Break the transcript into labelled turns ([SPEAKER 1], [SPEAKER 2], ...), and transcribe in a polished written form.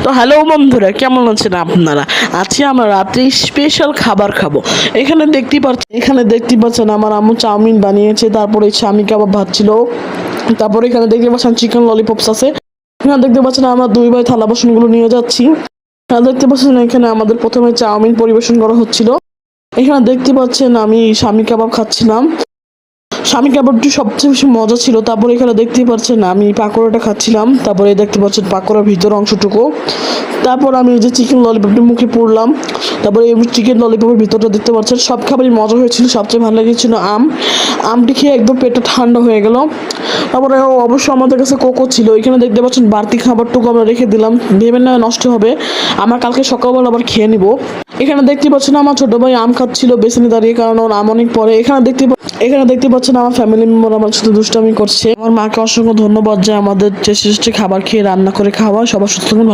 [SPEAKER 1] তো হ্যালো বন্ধুরা, কেমন আছেন আপনারা? আজকে আমরা রাত্রে স্পেশাল খাবার খাবো। এখানে দেখতে পাচ্ছেন আমার আম্মু চাউমিন বানিয়েছে, তারপরে স্বামী কাবাব ভাজছিল, তারপরে এখানে দেখতে পাচ্ছেন চিকেন ললিপপস আছে। এখানে দেখতে পাচ্ছেন আমরা দুই ভাই থালা বাসনগুলো নিয়ে যাচ্ছি। এখানে দেখতে পাচ্ছেন এখানে আমাদের প্রথমে চাউমিন পরিবেশন করা হচ্ছিল। এখানে দেখতে পাচ্ছেন আমি স্বামী কাবাব খাচ্ছিলাম। স্বামী কাবাবটি সবচেয়ে বেশি মজা ছিল। তারপরে এখানে দেখতেই পাচ্ছেন আমি পাকোড়াটা খাচ্ছিলাম। তারপরে দেখতে পাচ্ছেন পাকোড়ার ভিতর অংশটুকু। তারপর আমি এই যে চিকেন ললিপপটি মুখে পুরলাম। তারপরে এই চিকেন ললিপপের ভিতরটা দেখতে পাচ্ছেন সব খাবারই মজা হয়েছিল। সবচেয়ে ভালো লেগেছিল আমটি খেয়ে একদম পেটটা ঠান্ডা হয়ে গেল। তারপরে অবশ্য আমাদের কাছে কোকো ছিল। এখানে দেখতে পাচ্ছেন বাড়তি খাবারটুকু আমরা রেখে দিলাম, ভেবেন না নষ্ট হবে, আমরা কালকে সকালবেলা আবার খেয়ে নিব। এখানে দেখতে পাচ্ছেন আমার ছোট ভাই আম খাচ্ছিল বেসিনে দাঁড়িয়ে, কারণ ওর আম অনেক পরে। এখানে দেখতে পাচ্ছেন আমার ফ্যামিলি মেম্বার আমার সাথে দুষ্টামি করছে। আমার মাকে অসংখ্য ধন্যবাদ যে আমাদের টেস্টি খাবার খেয়ে রান্না করে খাওয়া। সবার সুস্থ থাকুন, ভালো